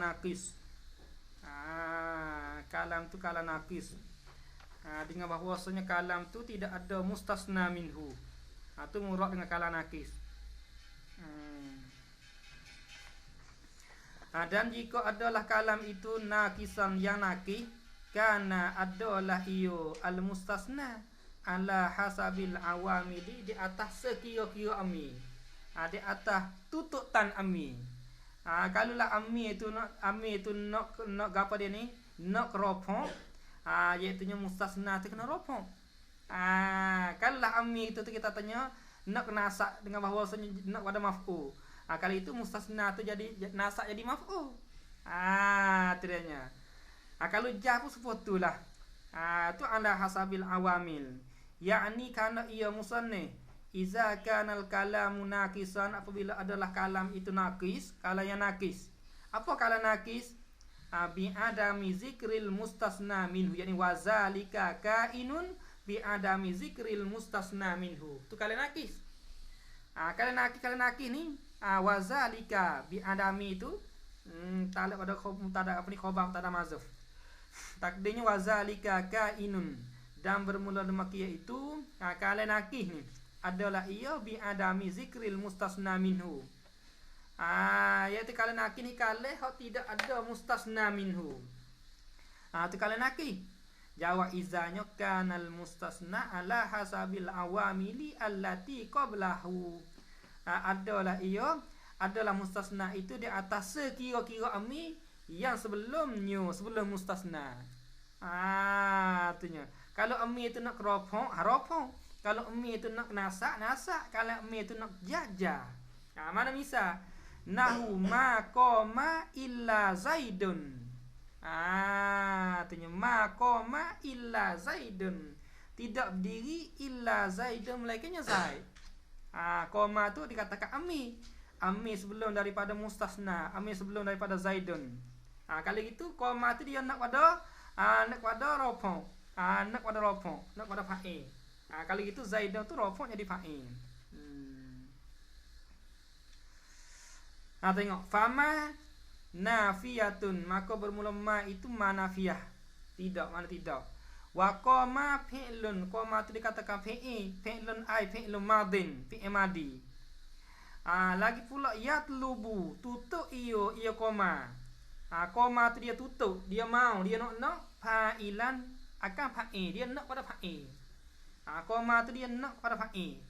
naqis. Kalam tu kalam naqis. Dengan bahawasanya kalam tu tidak ada mustasna minhu. Tu murad dengan kalam naqis. Dan jika adalah kalam itu naqisan yang naqis, kana adalah iyo al mustasna ala hasabil awamili, di atas sekira-kira ami. Di atas tututan ami. Kalau lah ami itu nak apa dia ni? Nak ropong. Iaitu mustasna tu kena ropong. Kalau lah ami itu kita tanya nak nasak dengan bahawasanya nak pada maf'ul. Kalau itu mustasna tu jadi nasak jadi maf'ul. Tu dianya. Kalau jah pun sepertulah. Tu ala hasabil awamil. Yakni kana ia musannif iza kanal kalamu naqisan, apabila adalah kalam itu naqis, kalam yang naqis. Apa kalam naqis? Bi adami zikril mustasna minhu, yakni wazalika kainun bi adami zikril mustasna minhu. Tu kalam naqis. Kalam naqis ni wazalika bi adami itu talab pada mubtada apa ni, khabar mubtada mazhuf. Takdirnya wazalika kainun, dan bermula demikian itu kalam naqis ni adalah ia bi adami zikril mustasna minhu. Iaitu kalam naqis ni kalam hak tidak ada mustasna minhu. Tu kalam naqis. Jawab izanya kanal mustasna ala hasabil awamili allati qablahu. Adalah ia adalah mustasna itu di atas sekira-kira ami yang sebelum mustasna. Artinya kalau ami itu nak ropong, ropong. Kalau ami itu nak nasak. Kalau ami itu nak jaja. Mana misal? Nahu ma qoma illa zaidun. Artinya ma qoma illa zaidun. Tidak berdiri illa zaidun, melainkan zaid. Qoma tu dikatakan ami. Ami sebelum daripada mustasna, ami sebelum daripada zaidun. Kalau gitu qoma tu dia nak pada ropong. Nak pada ropong, nak pada fa'il. Kalau gitu zaidun tu ropong jadi fa'il. Tengok fama nafiyatun, maka bermula ma itu manafiyah. Tidak, mana tidak. Wa qama fi'lun, qama tu dikatakan fi'il, fi'lun ai fi'lun madin, fi'il madi. Lagi pula yatlubu, tutup iyo qama. Qama tu dia tutup, dia mau, dia nak fa'ilan akan fa'il, dia nak pada fa'il. Qama tu dia nak pada fa'il.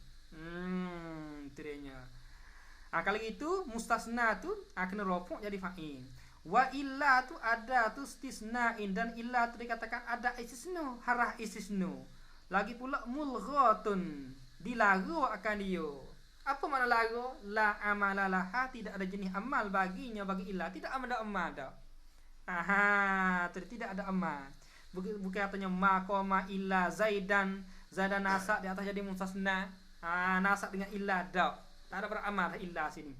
Itu dia. Kalau gitu mustasna tu kena rafuk jadi fa'il. Wa illa tu ada tu istisnain, dan illa tu dikatakan ada istisna, harah istisna. Lagi pula mulghatun, dilagu akan dia. Apa makna lagu? La amalalaha, tidak ada jenis amal baginya, bagi illa tidak ada amal dah. Tidak ada amal. Bukan katanya ma qama illa zaidan, zaidan nasak di atas jadi mustasna. Nasak dengan illa dak. Tak ada beramal illa sini.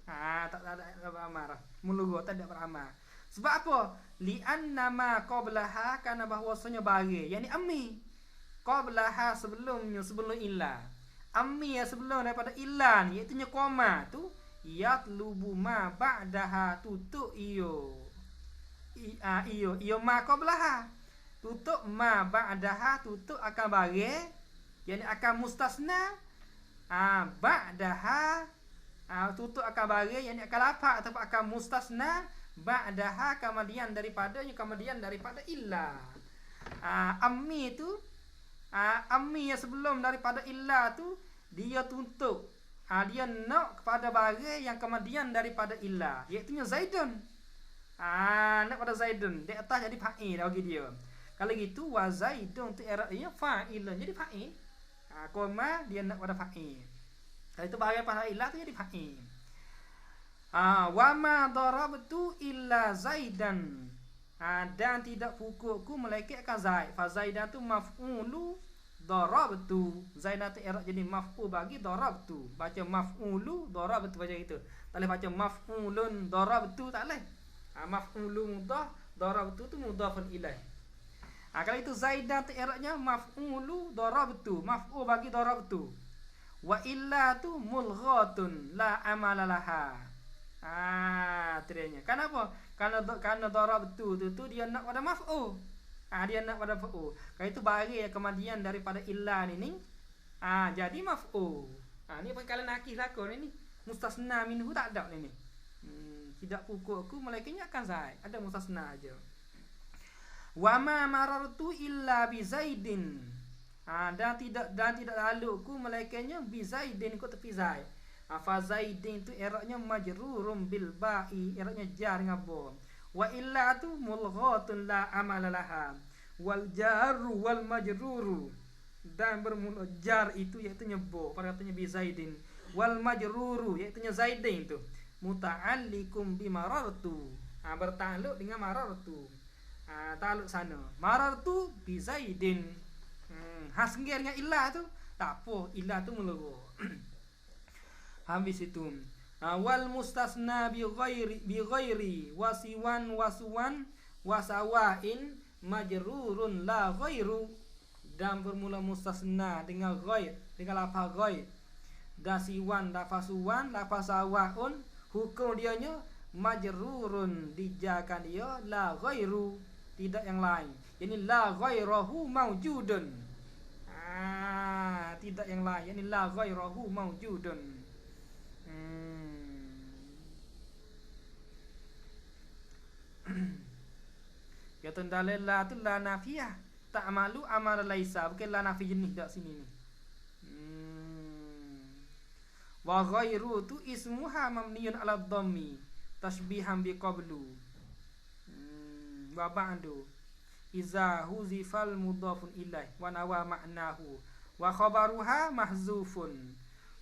Tak ada beramal. Mulugo tak ada beramal. Sebab apa? Li'anna ma qablaha, karena bahwasanya bagi, yakni ammi. Qablaha sebelum illa. Ammi yang sebelum daripada illa ni, iaitu qoma tu yatlubu ma ba'daha, tutup iyo ma qablaha. Tutup ma ba'daha, tutup akan bagi, yakni akan mustasna. Ba'daha, tutup akan bagi, yang akan lapak atau akan mustasna. Ba'daha, kemudian daripada illa. Ammi tu, ammi yang sebelum daripada illa tu, dia tutup, dia nak kepada bagi yang kemudian daripada illa, iaitu zaidun. Nak pada zaidun, di atas jadi fa'il bagi dia. Kalau gitu wa zaidun tu i'rabnya fa'ilun, jadi fa'il. Qoma dia nak pada fa'il. Kalau itu bahagian pada illa tu jadi fa'il. Wa ma darabtu illa zaidan. Dan tidak pukulku melainkan akan zaid. Fa zaidan tu maf'ulu darabtu. Zaidan tu i'rab jadi maf'ul bagi darabtu. Baca maf'ulu darabtu baca gitu. Tak boleh baca maf'ulun darabtu, tak boleh. Maf'ulu mudhaf, darabtu tu mudhafun ilaih. Kalau itu zaidan tu i'rabnya maf'ulu darabtu, maf'ul bagi darabtu. Wa illa tu mulghatun la amalalaha. Teriaknya. Kenapa? Karena darab tu dia nak pada maf'ul. Dia nak pada maf'ul. Kalau itu bagi kemudian daripada illa ni. Jadi maf'ul. Ni perkara nakih lakon ni. Mustasna minhu tak ada ni. Tidak pukul aku malaikatnya akan Zaid. Ada mustasna aja. Wa ma marartu illa bi Zaidin. Dan tidak lalu aku malaikatnya bi Zaidin ku tepi Zaid. Fa Zaidin tu i'rabnya majrurum bil ba'i, i'rabnya jar dengan ba. Wa illa tu mulghatun la amala laha. Wal jarru wal majruru, dan bermula jar itu iaitu ba, pada katanya bi Zaidin. Wal majruru iaitu Zaidin tu muta'allikum bi marartu. Bertakluk dengan marartu. Takluk sana. Marartu bi Zaidin. Hasngir dengan illa tu tak apa, illa tu meluru. Habis itu. Wal mustasna bi ghairi wasiwan wasuwan wasawain majrurun la ghairu. Dan bermula mustasna dengan ghair, dengan lafaz ghair. Dan siwan, lafaz suwan, lafaz sawaun, hukum dianya majrurun, dijakan dia la ghairu, tidak yang lain. Yani la ghairahu maujudun. Tidak yang lain. Yani la ghairahu maujudun. Kata dalil la tu la nafiyah. Ta'malu amal laisa, bukan la nafi jenis dak sini ni. Wa ghairu tu ismuha mabniyun ala dhammi tashbihan bi qablu. Wa ba'du iza huzifal mudhafun ilaih wa nawa ma'nahu wa khabaruha mahzufun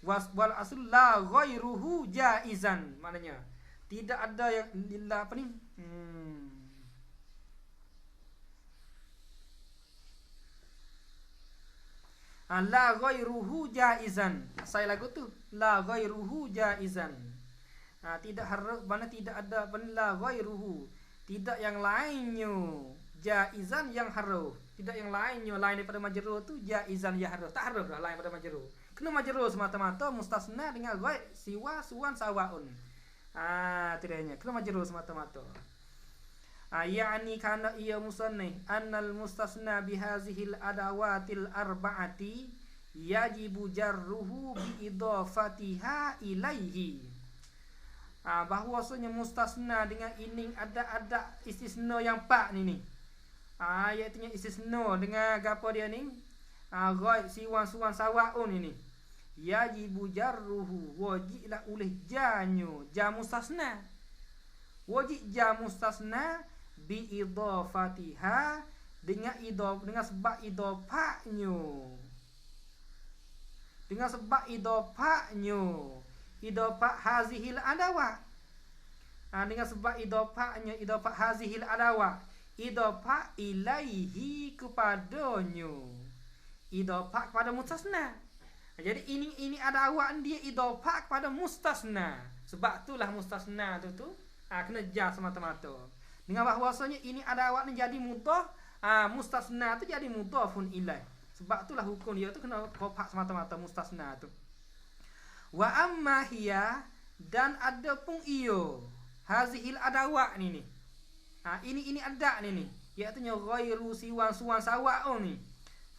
wal asl la ghairuhu jaizan. Maknanya tidak ada yang lillah apa ni? La ghairuhu jaizan. Saya lagu tu la ghairuhu jaizan. Tidak harus, mana tidak ada la ghairuhu, tidak yang lainnya. Jaizan yang harus, tidak yang lainnya, lain daripada majrur tu jaizan ya harus. Tak harus lah lain daripada majrur. Kena majrur semata-mata mustasna dengan ghair, siwa, suwan, sawaun. Tidaknya kena majrur semata-mata. Yani kana ia musannif annal mustasna bihazihil adawatil arba'ati yajibu jarruhu bi idafatiha ilaihi. Bahwasanya mustasna dengan ini ada istisna yang empat ni. Iaitu istisna dengan apa dia ni? Ghaib, siwan, suwan, sawaun ini. Yajibu jarruhu, wajiblah oleh janyo, ja mustasna. Wajib ja mustasna bi idafatiha dengan sebab idafahnya. Dengan sebab idafahnya. Idafah hazihil adawat. Dengan sebab idafahnya, idafah hazihil adawat. Idafah ilaihi kepadanya. Idafah kepada mustasna. Jadi ini adawat dia idafah kepada mustasna. Sebab itulah mustasna tu kena jar semata-mata. Dengan bahawasanya ini adawat ni jadi mudhaf, mustasna tu jadi mudhafun ilaih. Sebab itulah hukum dia tu kena kopak semata-mata mustasna tu. Wa amma hiya, dan ada pun iyo hazihil adawat ni. Ini ada ni. Iaitu ghairu, siwan, suwan, sawaun ni.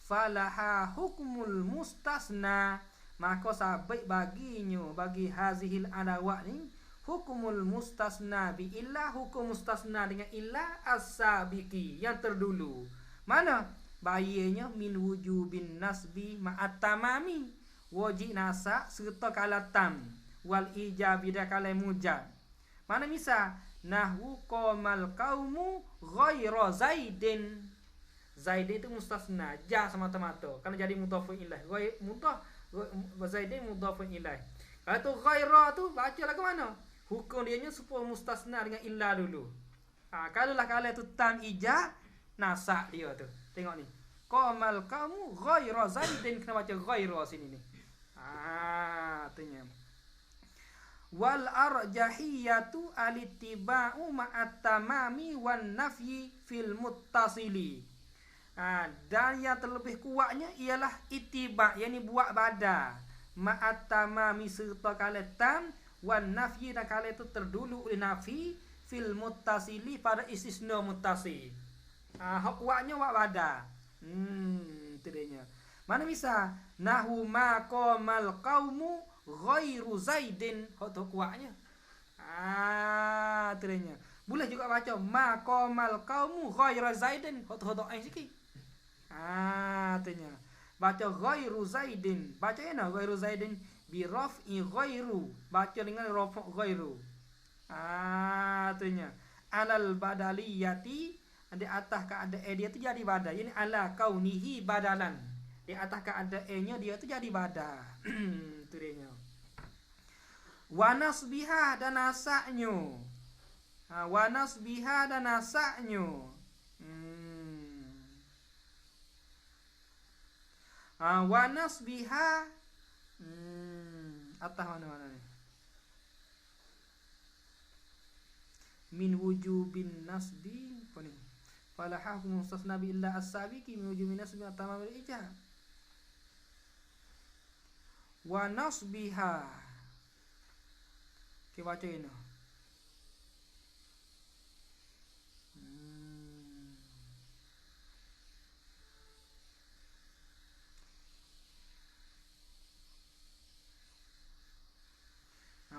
Falaha hukmul mustasna, maka sabit baginya, bagi hazihil adawat ni hukumul mustasna bi illa, hukum mustasna dengan illa as-sabiqi, yang terdulu. Mana? Bayinya min wujubin nasbi ma'at tamami, wajib nasab serta kalatam, wal ijabi dan kala mujab. Mana misal nahwu qamal qaumu ghaira zaidin. Zaidin itu mustasna, ja semata-mata. Kalau jadi mudhafun ilaih, ghair mudhaf, zaidin mudhafun ilaih. Kalau tu ghaira tu baca lagu mana? Hukum dia supaya mustasna dengan illa dulu. Kalau tu tam ijab, nasak dia tu. Tengok ni. Qamal kamu ghaira zaidin, kena baca ghaira sini ni. Tanya. Wal arjahiyatu alittiba'u ma'at tamami wan nafyi fil muttasili. Dan yang terlebih kuatnya ialah ittiba', yakni buat badal ma'at tamami serta kalatam, wan nafyi dan kala itu terdulu oleh nafi fil muttasili pada istisna muttasil. Waknya wak bada. Itu dia. Mana bisa nahu ma qamal qaumu ghairu zaidin hok waknya. Itu dia. Boleh juga baca ma qamal qaumu ghairu zaidin hok sikit. Artinya baca ghairu zaidin, baca ya ghairu zaidin bi raf'i ghairu, baca dengan rafa' ghairu. Artinya alal badaliyati, di atas keadaan dia tu jadi badal. Yani ala kaunihi badalan, di atas keadaannya dia tu jadi badal. Itu dia. Wa nasbiha dan nasaknya. Wa nasbiha dan nasaknya. Wa nasbiha atas mana ni? Min wujubin nasbi apa ni? Fala hukmu mustasna bi illa as-sabiqi min wujubin nasbi tamam al-ijab. Wa nasbiha. Kita baca ini.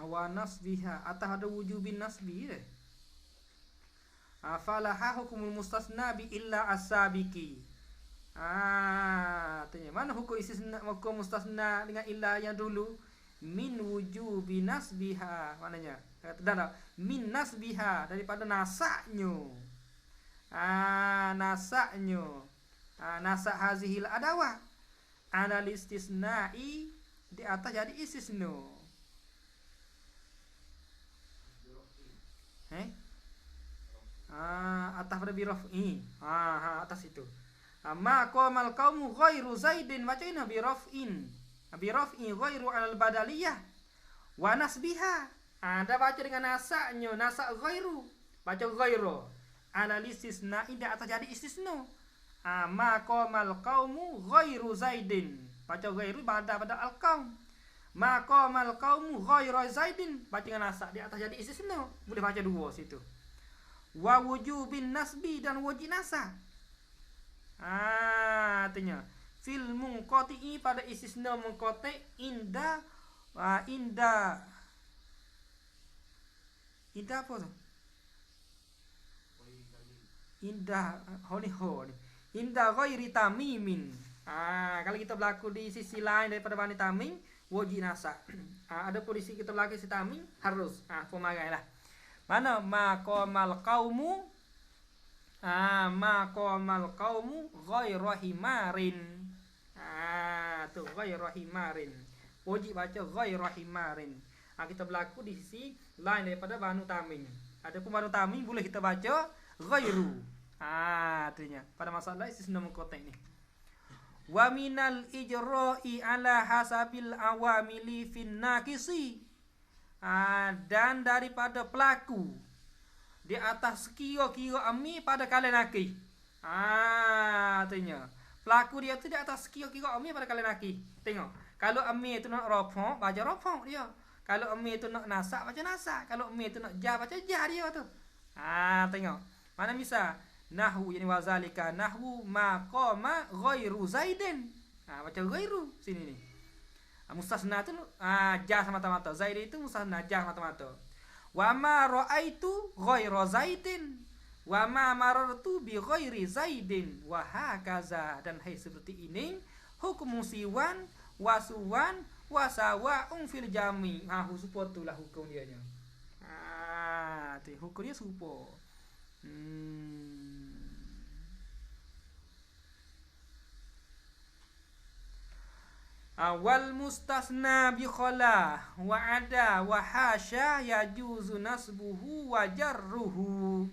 Wa nasbiha atah ada wujubin nasbi deh. Falaha hukumul mustasna bi illa as-sabiqi. Tanya mana hukum istisna, hukum mustasna dengan illa yang dulu? Min wujubi nasbiha, maknanya tidak min nasbiha, daripada nasaknya. Nasaknya. Nasak hazihil adawah. Anal istisna'i di atas jadi istisna. Atas pada biraf'i. Atas itu. Ma qamal qaumu ghairu zaidin, baca ini biraf'in. Biraf'i ghairu alal badaliyah wa nasbiha. Anda baca dengan nasaknya, nasak ghairu. Baca ghairu alal istisna, ini atas jadi istisna. Ma qamal qaumu ghairu zaidin. Baca ghairu pada al-qaum. Ma qamal qaumu ghairu zaidin, baca dengan nasak di atas jadi istisna. Boleh baca dua situ. Wa wujubin nasbi dan wajib nasa. Artinya fil munqati'i pada istisna munqati' inda apa tu? Inda ghairi tamimin. Kalau kita berlaku di sisi lain daripada bani tamim, wajib nasa. Ada polisi kita berlaku si tamim harus. Pemarailah. Mana ma qamal qaumu ghairu himarin. Tu ghairu himarin. Wajib baca ghairu himarin. Kita berlaku di sisi lain daripada Banu Tamim. Adapun Banu Tamim boleh kita baca ghairu. Artinya pada masalah istisna munqati' ni. Wa minal ijra'i ala hasabil awamili fin naqisi. Dan daripada pelaku di atas kira-kira ami pada kalian laki. Artinya pelaku dia tu di atas kira-kira ami pada kalian laki. Tengok, kalau ami itu nak rafa', baca rafa' dia. Kalau ami itu nak nasak, baca nasak. Kalau ami itu nak jar, baca jar dia tu. Tengok, mana bisa nahwu yani wazalika nahwu ma qama ghairu zaidin. Baca ghairu sini ni. Mustasna tu jar semata-mata. Zaid itu mustasna jar semata-mata. Wa ma ra'aitu ghairu zaidin. Wa ma marartu bi ghairi zaidin. Wa hakaza, dan hai seperti ini hukum siwan wasuwan wasawa'un fil jami. Supo itulah hukum dia nya. Hukum dia supo. Wal mustasna bi khala wa ada wa hasya yajuzu nasbuhu wa jarruhu.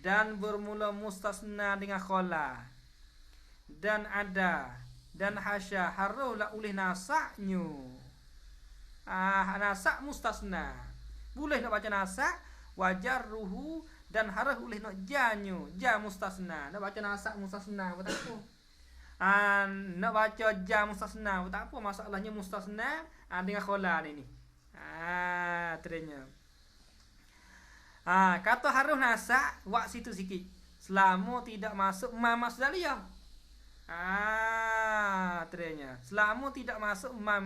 Dan bermula mustasna dengan khala dan ada dan hasya harulah oleh nasaknya. Nasak mustasna boleh nak baca nasak wa jarruhu, dan harus oleh nak janyo ja mustasna. Nak baca nasak mustasna apa tak apa. Nak baca ja mustasna tak apa, masalahnya mustasna dengan khala ni. Terenya. Kata harus nasak wak situ sikit. Selama tidak masuk ma masdariyah. Terenya. Selama tidak masuk ma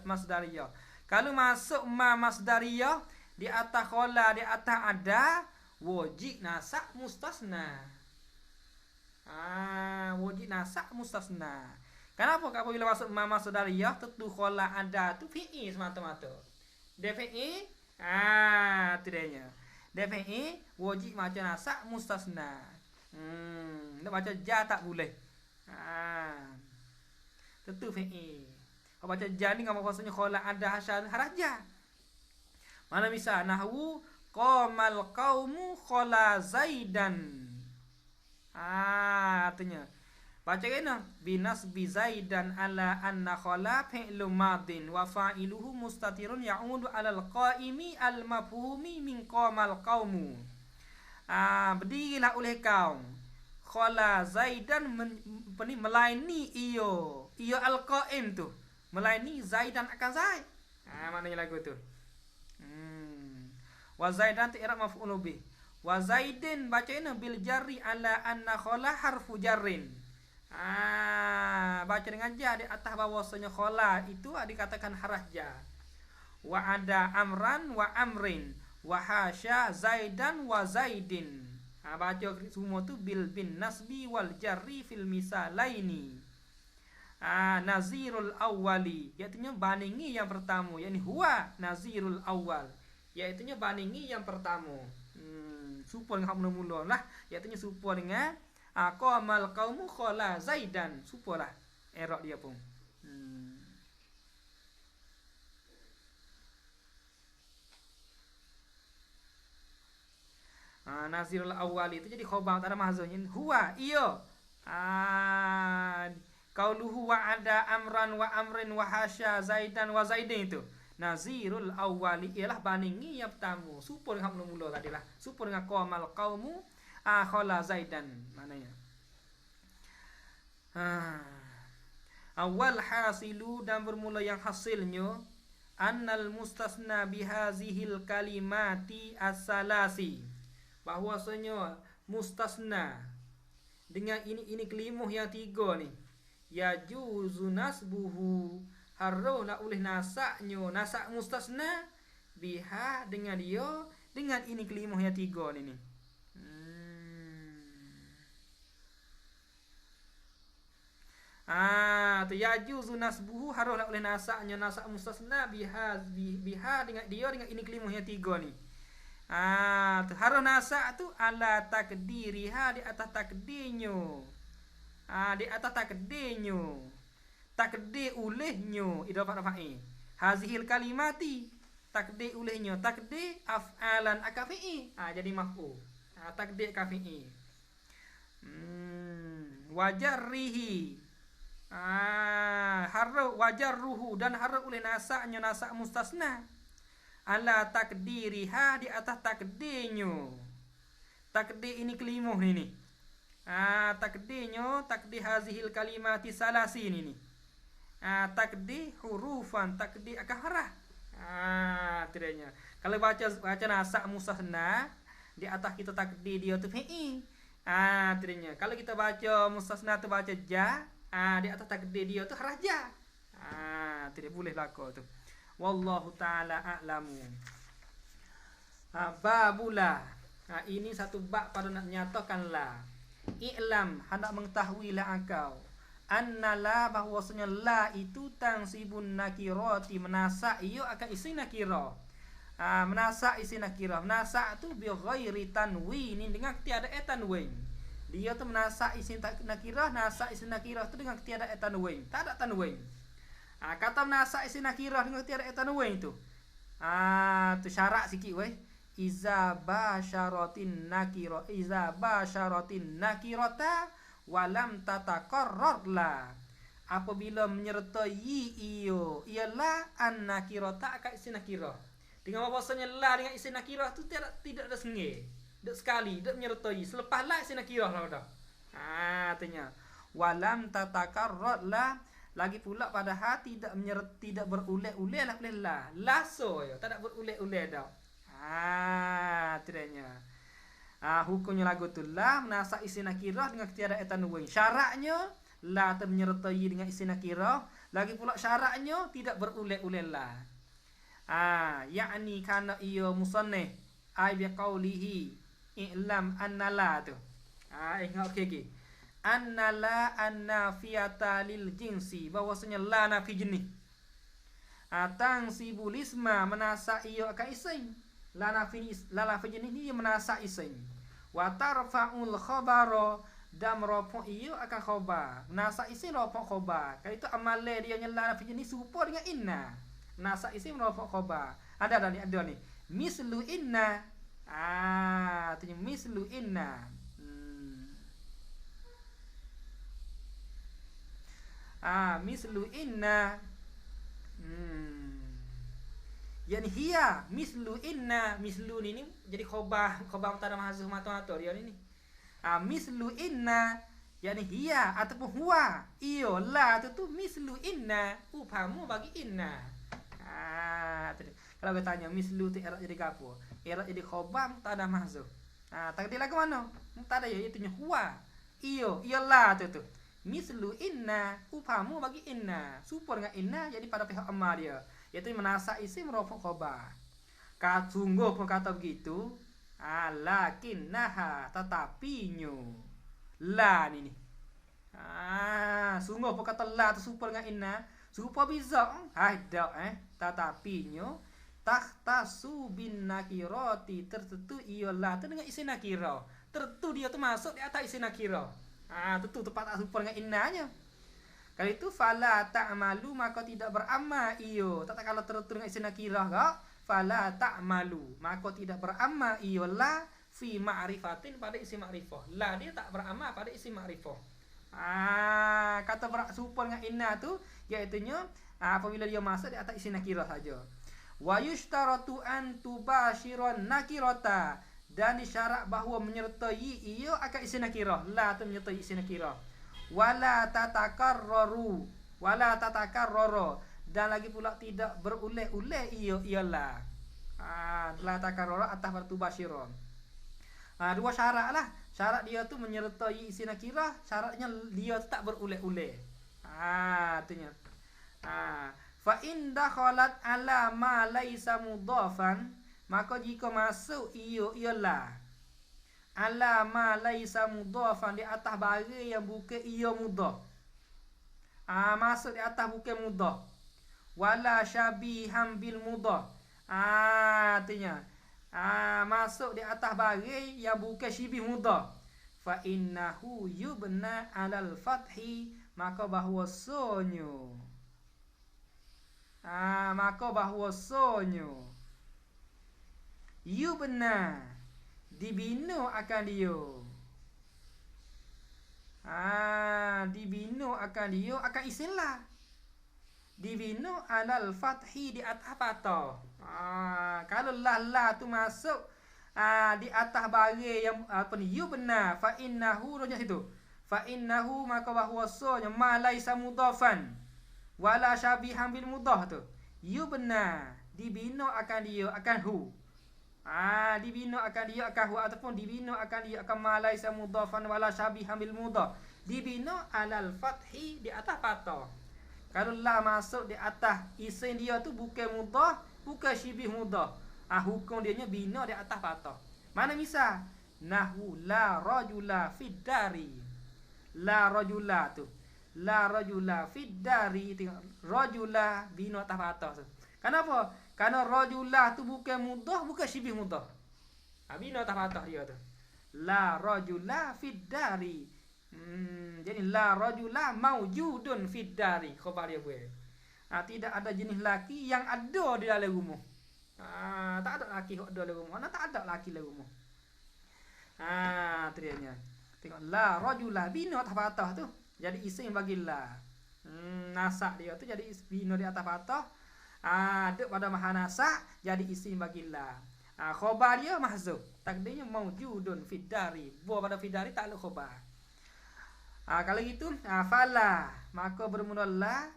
masdariyah. Kalau masuk ma masdariyah di atas khola, di atas ada, wajib nasak mustasna. Wajib nasak mustasna. Kenapa apabila masuk ma masdariyah tentu khola ada tu fi'i semata-mata. Dia fi'i, terenya. DFI wajib baca nasak mustasna. Nak baca ja tak boleh. Tentu fi'i. Kalau baca ja ni apa maksudnya khola ada hasan haraja. Mana misal nahwu qamal qaumu khola zaidan. Artinya baca kena binas bi zaidan ala anna khala fi'lu madin wa fa'iluhu mustatirun ya'udu 'alal qa'imi al mafhumi min qamal qaumu. Berdirilah oleh kaum khala zaidan melayani iyo al qa'im tu, melayani zaidan akan zaid. Maknanya lagu tu. Wa zaidan tu i'rab maf'ul bih. Wa zaidin baca kena bil jarri ala anna khala harfu jarrin. Baca dengan ja di atas bahawasanya khola itu dikatakan harah ja. Wa ada amran wa amrin wa hasya zaidan wa zaidin. Baca semua tu bil bin nasbi wal jarri fil misalaini. Nazirul awwali, iaitu bandingi yang pertama, yakni huwa nazirul awwal, iaitu bandingi yang pertama. Supaya dengan mula-mula lah, iaitu supaya dengan qamal qaumu khala zaidan. Supalah erok dia pun. Nazirul awwali itu jadi khabar tak ada mahzunnya. Huwa iyo. Qauluhu wa ada amran wa amrin wa hasya zaidan wa zaidin itu. Nazirul awwali ialah bandingi yang pertama. Supaya dengan mula-mula tadilah. Supaya dengan qamal qaumu khala zaidan maknanya. Awal hasilu dan bermula yang hasilnya annal mustasna bihazihil kalimati as-salasi, bahwasanya mustasna dengan ini kelimah yang tiga ni ya juzu nasbuhu, harau nak oleh nasaknya, nasak mustasna biha dengan dia dengan ini kelimah yang tiga ni. Tu yajuzu nasbuhu, harus nak oleh nasaknya, nasak mustasna biha dengan dia dengan ini kelimah yang tiga ni. Tu harus nasak tu ala takdiriha, di atas takdirnya. Di atas takdirnya. Takdir olehnya idafah fa'i. Hazihil kalimati, takdir olehnya, takdir af'alan akafi'i. Jadi maf'ul. Takdir kafi'i. Wajarrihi, harus wajar ruhu, dan harus oleh nasaknya, nasak mustasna ala takdiriha, di atas takdirnya. Takdir ini kelimah ni. Takdirnya, takdir hazihil kalimati salasi ni. Takdir hurufan, takdir akaharah. Tidaknya kalau baca nasak mustasna di atas kita takdir dia tu fi'i. Tidaknya kalau kita baca mustasna tu baca ja, di atas takdir dia tu haraja. Tidak boleh laku tu. Wallahu ta'ala a'lamu. Babula. Ini satu bab pada nak nyatakan la. I'lam, hendak mengetahuilah engkau. Anna la, bahwasanya la itu tansibun nakirati, menasak ia akan isi nakirah. Menasak isi nakirah. Menasak tu bi ghairi tanwin, dengan tiada tanwin. Dia tu menasak isi nakirah, nasak isi nakirah tu dengan tiada tanwin. Tak ada tanwin. Kata menasak isi nakirah dengan tiada tanwin tu. Tu syarat sikit weh. Iza basyaratin nakirah, iza basyaratin nakirata walam tataqarrar la. Apabila menyertai iyo, ialah an nakirata akan isi nakirah. Dengan bahasanya la dengan isi nakirah tu tidak ada sengih. Dek sekali, dek menyertai. Selepas la isi nakirah lah dah. Artinya walam tataqarrar la, Lagi pula padahal tidak berulek-ulek lah boleh lah. Laso ya, tak ada berulek-ulek dah. Tidaknya. Hukumnya lagu tu lah menasa isi nakirah dengan ketiada etan nuwing. Syaratnya la menyertai dengan isi nakirah. Lagi pula syaratnya tidak berulek-ulek lah. Yakni kana iyo musannif ai bi qaulihi i'lam annala tu. Ingat okey. Annala annafiyata lil jinsi, bahwasanya la nafi jenis. Tangsibul isma menasa iyo akan isim. La nafi jenis ni menasa isim. Wa tarfa'ul khabara dan meropok iyo akan khabar. Menasa isim meropok khabar. Kalau itu amalan dia yang la nafi jenis serupa dengan inna. Menasa isim meropok khabar. Ada ni. Mislu inna. Artinya mislu inna. Mislu inna. Yani hiya mislu inna. Mislu ni jadi khobar pada mahzuf mata dia ni. Mislu inna yani hiya ataupun huwa. Iyo la tu mislu inna. Upamu bagi inna. Kalau bertanya mislu tu i'rab jadi apa? I'rab jadi khobar pada mahzuf. Takdir lagu mana? Tak ada ya, itu huwa. Iyo la tu. Mislu inna, upamu bagi inna. Super dengan inna jadi pada pihak amma dia. Iaitu menasa isim merofok khobar. Sungguh pun kata begitu. Lakinnaha, tetapinya. La ni. Sungguh pun kata la tu super dengan inna. Super bisa. Tetapinya. Takhtasu bin nakirati. Tertentu ialah tu dengan isim nakirah. Tertentu dia tu masuk di atas isim nakirah. Tentu tepat tak super dengan innanya. Kalau itu fala ta'malu maka tidak beramal iyo. Tak kalau tertutur dengan isim nakirah kak. Fala ta'malu maka tidak beramal iyo la fi ma'rifatin pada isim ma'rifah. La dia tak beramal pada isim ma'rifah. Kata super dengan inna tu iaitunya apabila dia masuk di atas isim nakirah saja. Wa yushtaratu an tubashiran nakirata. Dan disyarat bahawa menyertai ia akan isim nakirah. La tu menyertai isim nakirah. Wala tatakarraru. Dan lagi pula tidak berulek-ulek ialah. La takarrara atas bertu basyiron. Dua syarat lah. Syarat dia tu menyertai isim nakirah. Syaratnya dia tak berulek-ulek. Artinya. Fa in dakhalat ala ma laisa mudhafan. Maka jika masuk ialah ala ma laisa mudhafan di atas barang yang bukan ia mudhaf. Masuk di atas bukan mudhaf. Wala syabihan bil mudhaf. Artinya masuk di atas barang yang bukan syibih mudhaf. Fa innahu yubna alal fathi, maka bahwasanya yubna dibina akan dia. Dibina akan dia akan istilah. Dibina alal fathi di atas fathah. Kalau la tu masuk di atas barang yang apa ni yubna fa innahu rujak situ. Fa innahu maka bahwasanya ma laisa mudhafan wala syabihan bil mudhaf tu. Yubna dibina akan dia akan hu. Dibina akan dia akan hu ataupun dibina akan dia akan ma laisa mudhafan wala syabihan bil mudhaf. Dibina alal fathi di atas fathah. Kalau la masuk di atas isim dia tu bukan mudhaf, bukan syibih mudhaf. Hukum dia nya bina di atas fathah. Mana misal? Nahwu la rajula fid dari. La rajula tu. La rajula fid dari. Tengok rajula bina atas fathah tu. Kenapa? Karena rajula tu bukan mudhaf, bukan syibih mudhaf. Bina atas fathah dia tu. La rajula fid dari. Jadi la rajula maujudun fid dari. Khabar dia boleh. Tidak ada jenis laki yang ada di dalam rumah. Tak ada laki yang ada dalam rumah. Tak ada laki dalam rumah. Teriaknya. Tengok la rajula bina atas fathah tu. Jadi isim bagi la. Nasak dia tu jadi bina di atas fathah. Ada pada maha nasak jadi isim bagi la. Khabar dia mahzuf. Takdirnya maujudun fid dari. Buah pada fid dari tak ada khabar. Kalau gitu fala maka bermula la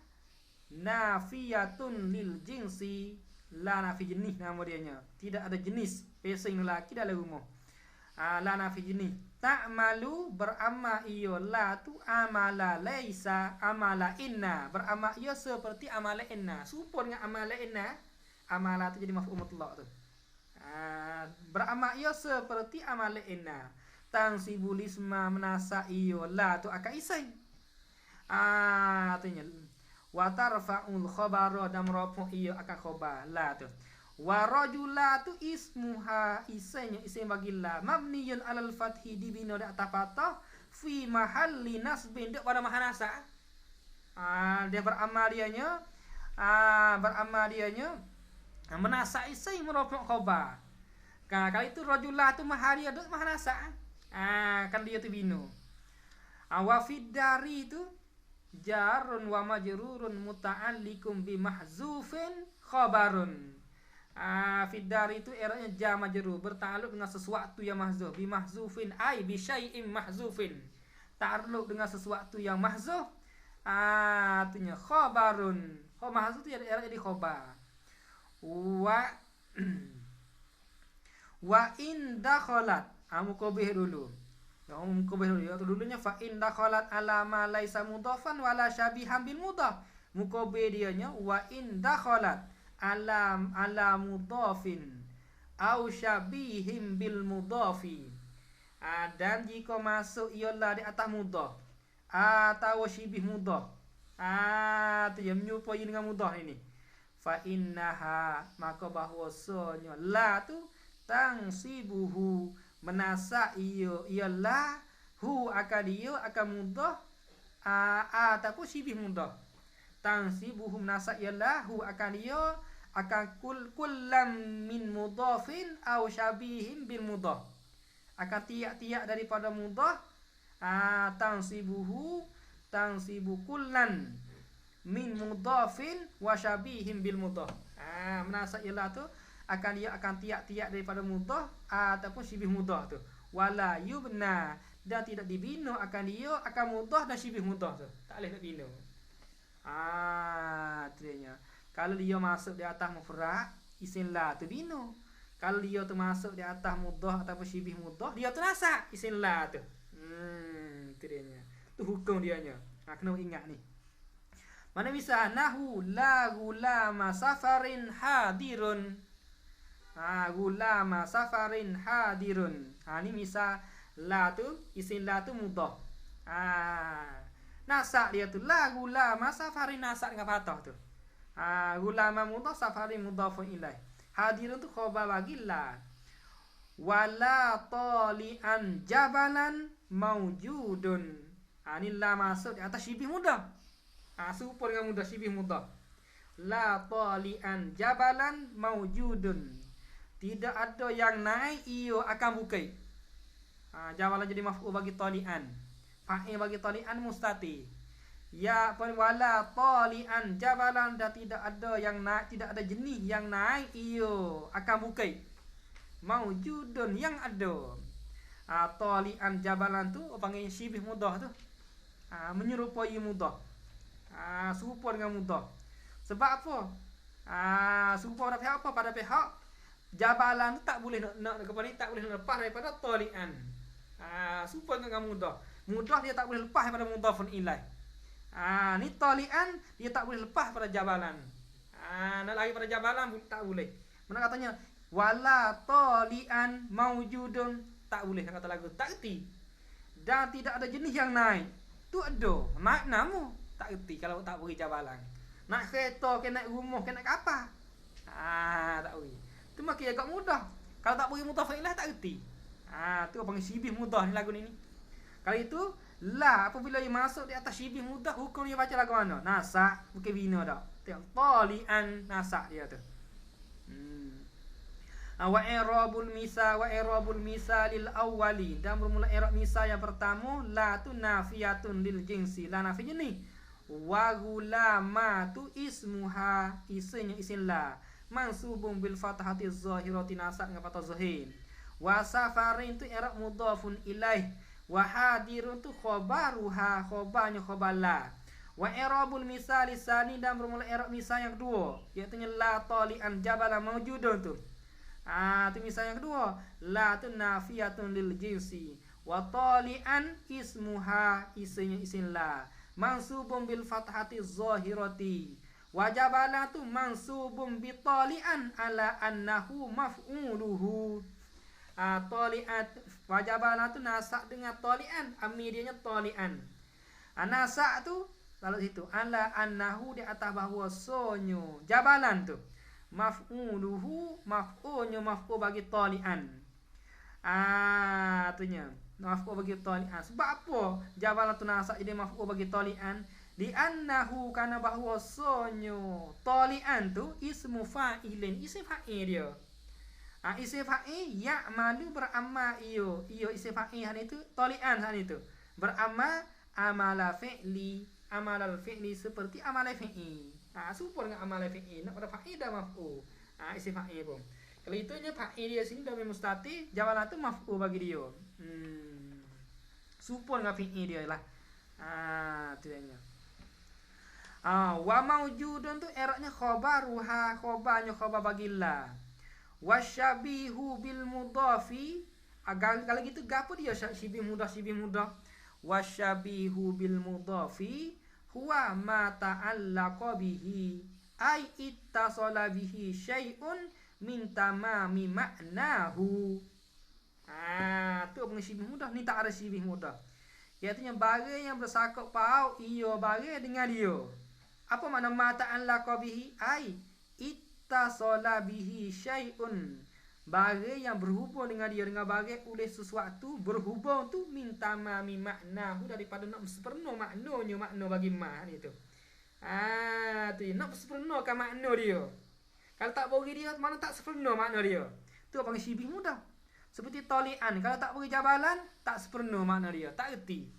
nafiyatun lil jinsi, la nafi jenis nama dianya. Tidak ada jenis pesing lelaki dalam rumah. La nafi jenis. Ta'malu beramal iyo la tu amala laisa amala inna, beramal iyo seperti amala inna. Supun dengan amala inna, amala tu jadi maf'ul mutlaq tu. Beramal iyo seperti amala inna. Tansibul isma menasa iyo la tu akan isai. Artinya wa tarfa'ul khabara dan rafu iyo akan khabar la tu. Wa rajulatu ismuha isainya isim bagi la mabniyun alal fathi dibina di atas fathah fi mahalli nasbin dak pada mahal nasab. Dia beramal dianya menasa isai merafu khabar. Kalau itu rajulatu mahal dia dak mahal nasab. Kan dia tu bina. Wa fid dari itu jarun wa majrurun muta'allikum bi mahzufin khabarun. Fidar itu eranya jar majrur bertakluk dengan sesuatu yang mahzuf, bi mahzufin ai bi syai'in mahzufin, takluk dengan sesuatu yang mahzuf. Artinya khabarun, mahzuf itu era di khabar. Wa in dakhalat, mukobih dulu. Mukobih dulu. Itu dulunya fa in dakhalat ala ma laisa mudhafan wala syabihan bil mudhaf. Mukobih dianya wa in dakhalat ala mudhafin au syabihim bil mudhafi. Dan jika masuk ialah di atas mudhaf atau syibih mudhaf, tu yang menyerupai dengan mudhaf ini, fa innaha maka bahwasanya la tu tangsibuhu menasa ialah hu akan dia akan mudhaf ataupun syibih mudhaf. Tangsibuhu menasa ialah hu akan dia akan kullam min mudhafin au syabihim bil mudhaf, akan tiap-tiap daripada mudhaf. Tangsibu kullan min mudhafin wa syabihim bil mudhaf. Menasa ialah tu akan dia akan tiap-tiap daripada mudhaf ataupun syibih mudhaf tu. Wala yubna, dan tidak dibina akan dia akan mudhaf dan syibih mudhaf tu. Tak boleh nak bina. Artinya kalau dia masuk di atas mufrad isim la tu bina. Kalau dia tu masuk di atas mudhaf ataupun syibih mudhaf, dia tu nasab isim la tu. Itu dia. Tu hukum dia nya. Kena ingat ni. Mana misal nahu la gulama safarin hadirun. Gulama safarin hadirun. Ni misal la tu isim la tu mudhaf. Nasab dia tu la gulama safarin, nasab dengan fathah tu. Gulama mudhaf, safarin mudhafun ilaih. Hadirun tu khabar bagi la. Wala tali'an jabalan maujudun. Ni la masuk di atas syibih mudhaf. Serupa dengan mudhaf syibih mudhaf. La tali'an jabalan maujudun. Tidak ada yang naik, ia akan bukai. Jabalan jadi maf'ul bagi tali'an. Fa'il bagi tali'an mustati. Ya wala tali'an jabalan, dan tidak ada yang naik, tidak ada jenis yang naik, ia akan bukai. Maujudun yang ada. Tali'an jabalan tu panggil syibih mudhaf tu. Menyerupai mudhaf. Serupa dengan mudhaf. Sebab apa? Serupa pada pihak apa? Pada pihak jabalan tu tak boleh nak kepada tak boleh lepas daripada tali'an. Serupa dengan mudhaf. Mudhaf dia tak boleh lepas daripada mudhafun ilaih. Ni tali'an dia tak boleh lepas pada jabalan. Nak lari pada jabalan tak boleh. Mana katanya wala tali'an maujudun, tak boleh kata lagu, tak erti. Dan tidak ada jenis yang naik. Tu ada naik nama tak erti kalau tak beri jabalan. Nak kereta ke naik rumah ke naik kapal. Tak beri. Tu makin agak mudah. Kalau tak beri mudhaf ilaih tak erti. Tu panggil syibih mudhaf ni lagu ni. Kalau itu la apabila ia masuk di atas syibih mudhaf, hukum dia baca lagu mana? Nasab, bukan bina dak. Tengok tali'an nasab dia tu. Wa i'rabul misal lil awwali, dan bermula i'rab misal yang pertama la tu nafiyatun lil jinsi, la nafi jenis. Wa gulama tu ismuha, isinya isim la, mansubun bil fathati zahirati, nasab dengan fathah zahir. Wa safarin tu i'rab mudhafun ilaih, Wa hadirun tu khabaruha, khabarnya khabar la. Wa i'rabul misal tsani, dan bermula i'rab misal yang kedua, iaitu la tali'an jabalan mawjudun tu. Tu misal yang kedua, la tu nafiyatun lil jinsi, wa tali'an ismuha, isinya isim la, mansubun bil fathati zahirati, wa jabalan tu mansubun bi tali'an ala annahu maf'uluhu. Tali'at wa jabalan tu nasak dengan tali'an, amirnya tali'an. Nasak tu kalau situ ala annahu, di atas bahawa sonyo jabalan tu maf'uluhu, maf'ulnya maf'ul bagi tali'an. Artinya maf'ul bagi tali'an. Sebab apa jabalan tu nasak jadi maf'ul bagi tali'an? Di annahu, karena bahawa sonyo tali'an tu ismu fa'ilin, isim fa'il dia. Isim fa'il ya'malu, beramal iyo isim fa'il han itu tali'an han itu beramal amala fi'li, amalal fi'li seperti amal fi'il. Serupa dengan amal fi'il, nak pada fa'il dan maf'ul. Isim fa'il pun. Kalau itunya fa'il dia sini dhamir mustatir, jawalan tu maf'ul bagi dia. Serupa dengan fi'il dia lah. Tu dia. Wa maujudun tu i'rabnya khabaruha, khabarnya khabar bagi la. Wasyabihu bil mudhafi, kalau gitu gapo dia syibih mudah. Wasyabihu bil mudhafi huwa ma ta'allaqa bihi, ay ittasala bihi syai'un min tamami ma'nahu. Tu apa syibih mudah ni, tak ada syibih mudah. Iaitu barang yang bersakut pau iyo barang dengan dia. Apa makna ma ta'allaqa bihi? Ay ittasala bihi syai'un, barang yang berhubung dengan dia, dengan barang oleh sesuatu berhubung tu min tamami maknahu, daripada nak sepenuh maknanya, makna bagi ma ni tu. Tu nak sepenuhkan makna dia. Kalau tak bagi dia, mana tak sepenuh makna dia. Tu panggil syibih mudah. Seperti tali'an, kalau tak bagi jabalan, tak sepenuh makna dia, tak erti.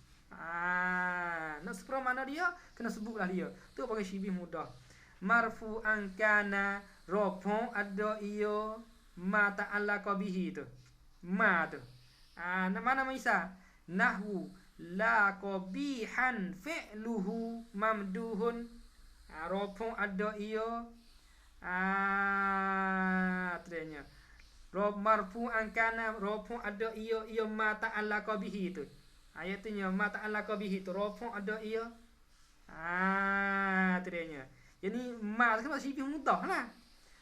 Nak sepenuh makna dia, kena sebutlah dia. Tu panggil syibih mudah. Marfu'an kana, raf'u ada iyo ma ta'allaqa bihi tu. Ma tu. Mana misal? Nahwu la qabihan fi'luhu mamduhun. Raf'u ada iyo. Terenya. Marfu'an kana, raf'u ada iyo ma ta'allaqa bihi tu. Ayatnya ma ta'allaqa bihi tu, raf'u ada iyo. Terenya. Jadi ma kan masih mudah lah.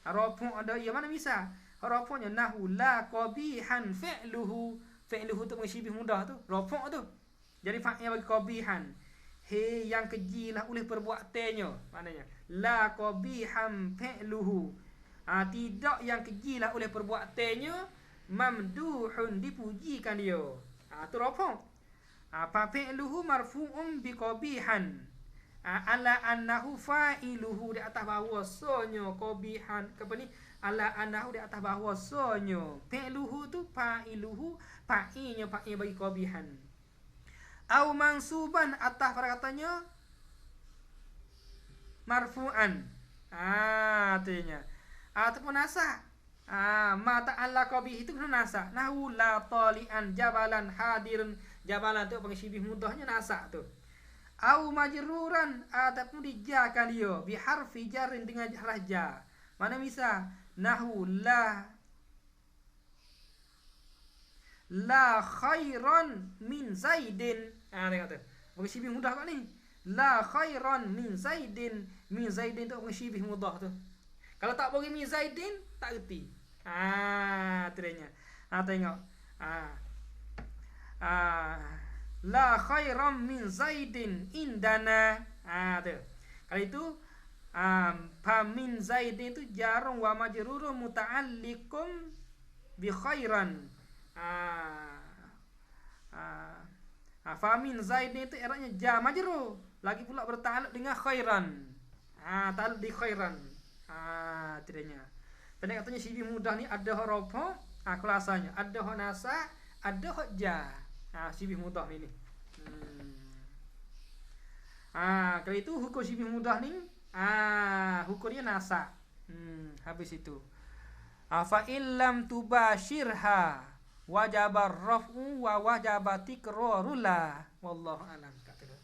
Raf'u ada iyo, mana misal? Raf'unya nahu la qabihan fi'luhu. Fi'luhu tu masih mudah tu, raf'u tu. Jadi fa'il bagi qabihan, he yang keji lah oleh perbuatannya. Maknanya la qabihan fi'luhu, tidak yang keji lah oleh perbuatannya, mamduhun dipujikan dia. Tu raf'u. Fa fi'luhu marfu'un bi qabihan, ala annahu fa'iluhu, di atas bahawa sonyo qabihan apa ni, ala annahu di atas bahawa sonyo fi'luhu tu fa'iluhu, fa'ilnya fa'il bagi qabihan. Au mansuban, atas perkataannya marfu'an. Artinya ataupun nasa. Ma ta'allaqa bihi itu kena nasa. Nahu la tali'an jabalan hadirun, jabalan tu panggil syibih mudahnya nasa tu. Au majruran, ataupun dijakan dia bi harfi jarin, dengan harf jar. Mana misal? Nahu la khairan min zaidin. Tengok tu. Bagi syibih mudah kat ni. La khairan min zaidin. Min zaidin tu bagi syibih mudah tu. Kalau tak bagi min zaidin, tak erti. Terenya. Tengok. La khairan min zaidin indana. Tu. Kalau itu fa min zaidin itu jarun wa majrurun muta'alliqun bi khairan. Fa min zaidin itu i'rabnya jar majrur, lagi pula bertakluk dengan khairan. Takluk di khairan. Tidaknya. Tadi katanya syibih mudah ni ada huruf kelasanya, ada huruf nasa, ada huruf jar. Syibih mudah ni. Kalau itu hukum syibih mudah ni, hukumnya nasa. Habis itu. Fa illam tubashirha wajabar raf'u wa wajaba tikrarullah wallahu alam kata dia.